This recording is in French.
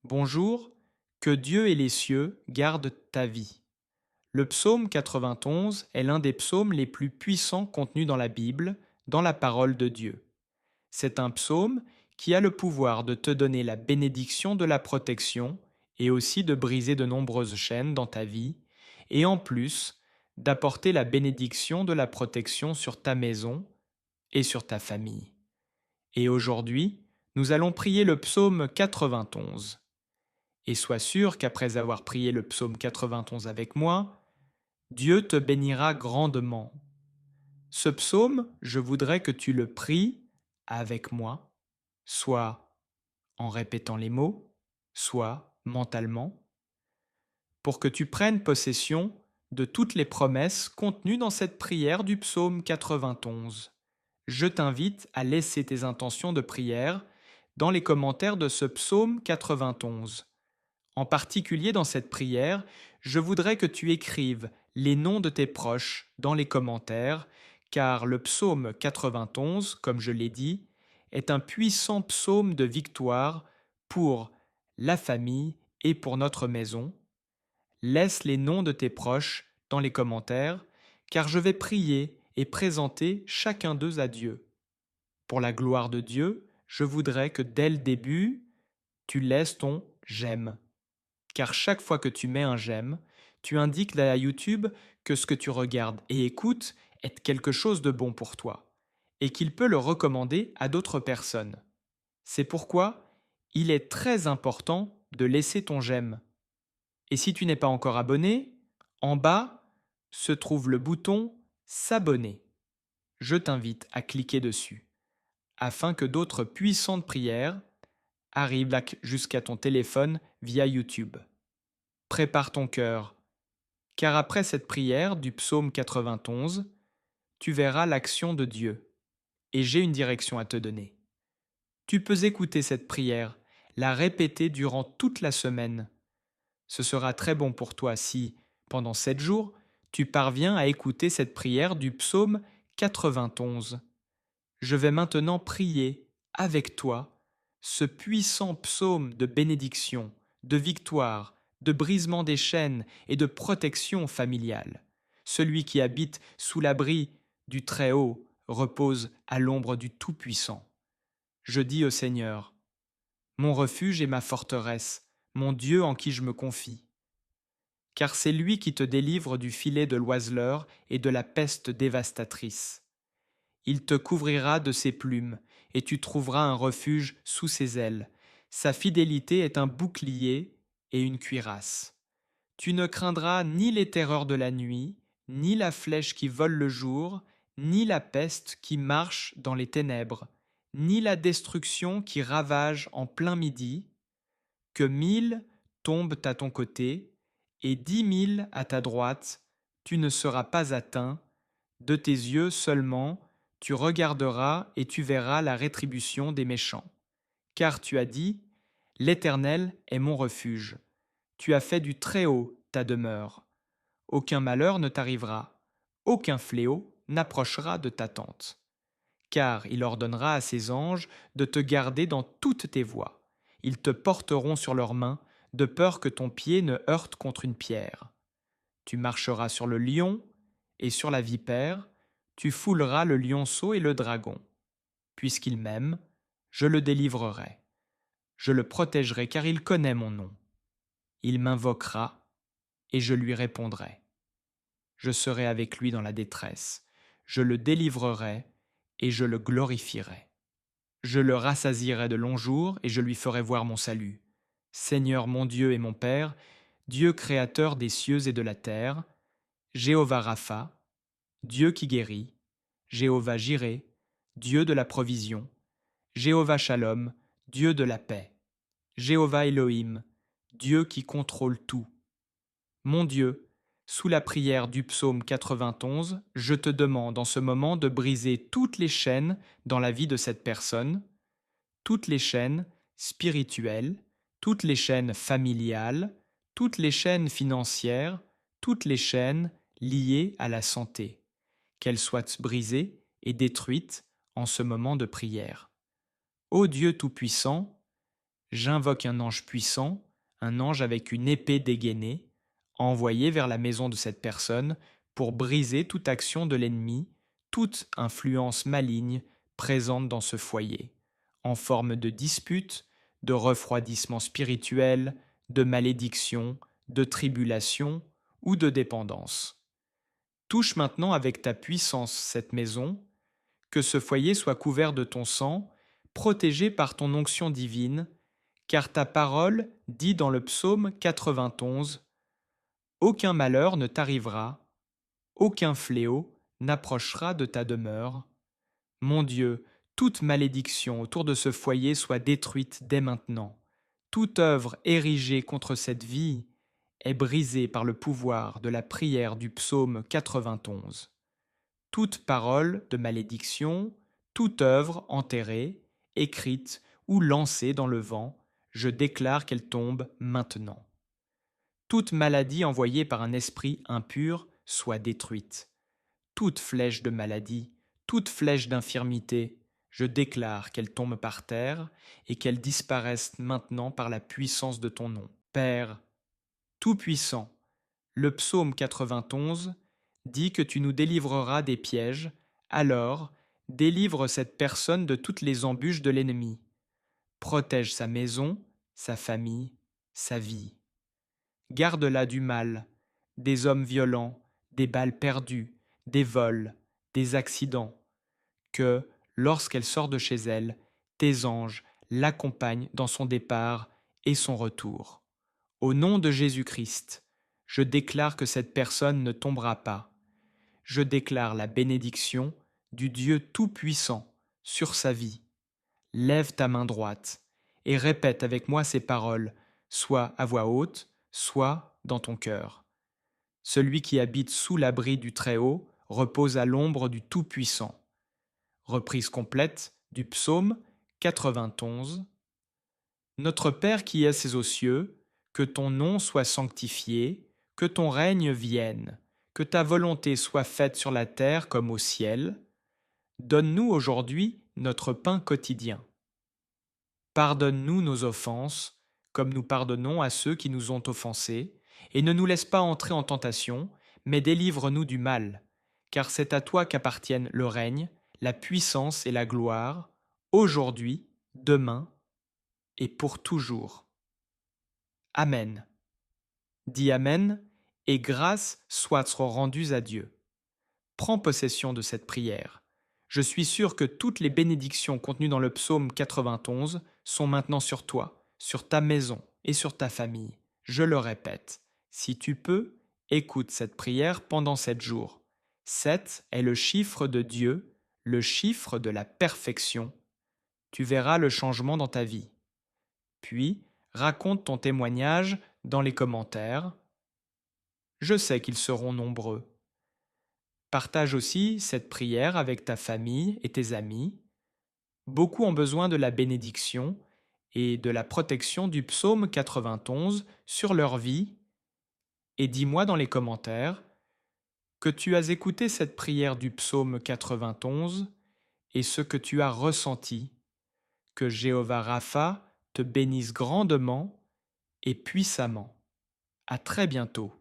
Bonjour, que Dieu et les cieux gardent ta vie. Le psaume 91 est l'un des psaumes les plus puissants contenus dans la Bible, dans la parole de Dieu. C'est un psaume qui a le pouvoir de te donner la bénédiction de la protection et aussi de briser de nombreuses chaînes dans ta vie, et en plus d'apporter la bénédiction de la protection sur ta maison et sur ta famille. Et aujourd'hui, nous allons prier le psaume 91. Et sois sûr qu'après avoir prié le psaume 91 avec moi, Dieu te bénira grandement. Ce psaume, je voudrais que tu le pries avec moi, soit en répétant les mots, soit mentalement, pour que tu prennes possession de toutes les promesses contenues dans cette prière du psaume 91. Je t'invite à laisser tes intentions de prière dans les commentaires de ce psaume 91. En particulier dans cette prière, je voudrais que tu écrives les noms de tes proches dans les commentaires, car le psaume 91, comme je l'ai dit, est un puissant psaume de victoire pour la famille et pour notre maison. Laisse les noms de tes proches dans les commentaires, car je vais prier et présenter chacun d'eux à Dieu. Pour la gloire de Dieu, je voudrais que dès le début, tu laisses ton j'aime. Car chaque fois que tu mets un j'aime, tu indiques à YouTube que ce que tu regardes et écoutes est quelque chose de bon pour toi, et qu'il peut le recommander à d'autres personnes. C'est pourquoi il est très important de laisser ton j'aime. Et si tu n'es pas encore abonné, en bas se trouve le bouton S'abonner. Je t'invite à cliquer dessus, afin que d'autres puissantes prières arrivent jusqu'à ton téléphone via YouTube. Prépare ton cœur, car après cette prière du psaume 91, tu verras l'action de Dieu, et j'ai une direction à te donner. Tu peux écouter cette prière, la répéter durant toute la semaine. Ce sera très bon pour toi si, pendant 7 jours, tu parviens à écouter cette prière du psaume 91. Je vais maintenant prier avec toi ce puissant psaume de bénédiction, de victoire, de brisement des chaînes et de protection familiale. Celui qui habite sous l'abri du Très-Haut repose à l'ombre du Tout-Puissant. Je dis au Seigneur, mon refuge et ma forteresse, mon Dieu en qui je me confie. Car c'est lui qui te délivre du filet de l'oiseleur et de la peste dévastatrice. Il te couvrira de ses plumes, et tu trouveras un refuge sous ses ailes. Sa fidélité est un bouclier et une cuirasse. Tu ne craindras ni les terreurs de la nuit, ni la flèche qui vole le jour, ni la peste qui marche dans les ténèbres, ni la destruction qui ravage en plein midi. Que 1000 tombent à ton côté, et 10 000 à ta droite, tu ne seras pas atteint. De tes yeux seulement, tu regarderas et tu verras la rétribution des méchants. Car tu as dit, l'Éternel est mon refuge. Tu as fait du Très-Haut ta demeure. Aucun malheur ne t'arrivera, aucun fléau n'approchera de ta tente. Car il ordonnera à ses anges de te garder dans toutes tes voies. Ils te porteront sur leurs mains, de peur que ton pied ne heurte contre une pierre. Tu marcheras sur le lion et sur la vipère, tu fouleras le lionceau et le dragon. Puisqu'il m'aime, je le délivrerai. Je le protégerai car il connaît mon nom. Il m'invoquera et je lui répondrai. Je serai avec lui dans la détresse. Je le délivrerai et je le glorifierai. Je le rassasierai de longs jours et je lui ferai voir mon salut. Seigneur mon Dieu et mon Père, Dieu créateur des cieux et de la terre, Jéhovah Rapha, Dieu qui guérit, Jéhovah Jiré, Dieu de la provision, Jéhovah Shalom, Dieu de la paix, Jéhovah Elohim, Dieu qui contrôle tout. Mon Dieu, sous la prière du psaume 91, je te demande en ce moment de briser toutes les chaînes dans la vie de cette personne, toutes les chaînes spirituelles, toutes les chaînes familiales, toutes les chaînes financières, toutes les chaînes liées à la santé, qu'elles soient brisées et détruites en ce moment de prière. Ô Dieu Tout-Puissant, J'invoque un ange puissant, un ange avec une épée dégainée, envoyé vers la maison de cette personne pour briser toute action de l'ennemi, toute influence maligne présente dans ce foyer, en forme de dispute, de refroidissement spirituel, de malédiction, de tribulation ou de dépendance. Touche maintenant avec ta puissance cette maison, que ce foyer soit couvert de ton sang, protégé par ton onction divine, car ta parole dit dans le psaume 91, aucun malheur ne t'arrivera, aucun fléau n'approchera de ta demeure. Mon Dieu, toute malédiction autour de ce foyer soit détruite dès maintenant. Toute œuvre érigée contre cette vie est brisée par le pouvoir de la prière du psaume 91. Toute parole de malédiction, toute œuvre enterrée, écrite ou lancée dans le vent, je déclare qu'elle tombe maintenant. Toute maladie envoyée par un esprit impur soit détruite. Toute flèche de maladie, toute flèche d'infirmité, je déclare qu'elle tombe par terre et qu'elle disparaisse maintenant par la puissance de ton nom. Père, Tout-Puissant, le psaume 91 dit que tu nous délivreras des pièges, alors délivre cette personne de toutes les embûches de l'ennemi. Protège sa maison, sa famille, sa vie. Garde-la du mal, des hommes violents, des balles perdues, des vols, des accidents. Que, lorsqu'elle sort de chez elle, tes anges l'accompagnent dans son départ et son retour. Au nom de Jésus-Christ, je déclare que cette personne ne tombera pas. Je déclare la bénédiction du Dieu Tout-Puissant sur sa vie. Lève ta main droite et répète avec moi ces paroles, soit à voix haute, soit dans ton cœur. Celui qui habite sous l'abri du Très-Haut repose à l'ombre du Tout-Puissant. Reprise complète du psaume 91. Notre Père qui es aux cieux, que ton nom soit sanctifié, que ton règne vienne, que ta volonté soit faite sur la terre comme au ciel. Donne-nous aujourd'hui notre pain quotidien. Pardonne-nous nos offenses, comme nous pardonnons à ceux qui nous ont offensés, et ne nous laisse pas entrer en tentation, mais délivre-nous du mal, car c'est à toi qu'appartiennent le règne, la puissance et la gloire, aujourd'hui, demain et pour toujours. Amen. Dis Amen, et grâce soit rendues à Dieu. Prends possession de cette prière. Je suis sûr que toutes les bénédictions contenues dans le psaume 91 sont maintenant sur toi, sur ta maison et sur ta famille. Je le répète, si tu peux, écoute cette prière pendant 7 jours. 7 est le chiffre de Dieu, le chiffre de la perfection. Tu verras le changement dans ta vie. Puis, raconte ton témoignage dans les commentaires. Je sais qu'ils seront nombreux. Partage aussi cette prière avec ta famille et tes amis. Beaucoup ont besoin de la bénédiction et de la protection du psaume 91 sur leur vie. Et dis-moi dans les commentaires que tu as écouté cette prière du psaume 91 et ce que tu as ressenti. Que Jéhovah Rapha te bénisse grandement et puissamment. À très bientôt.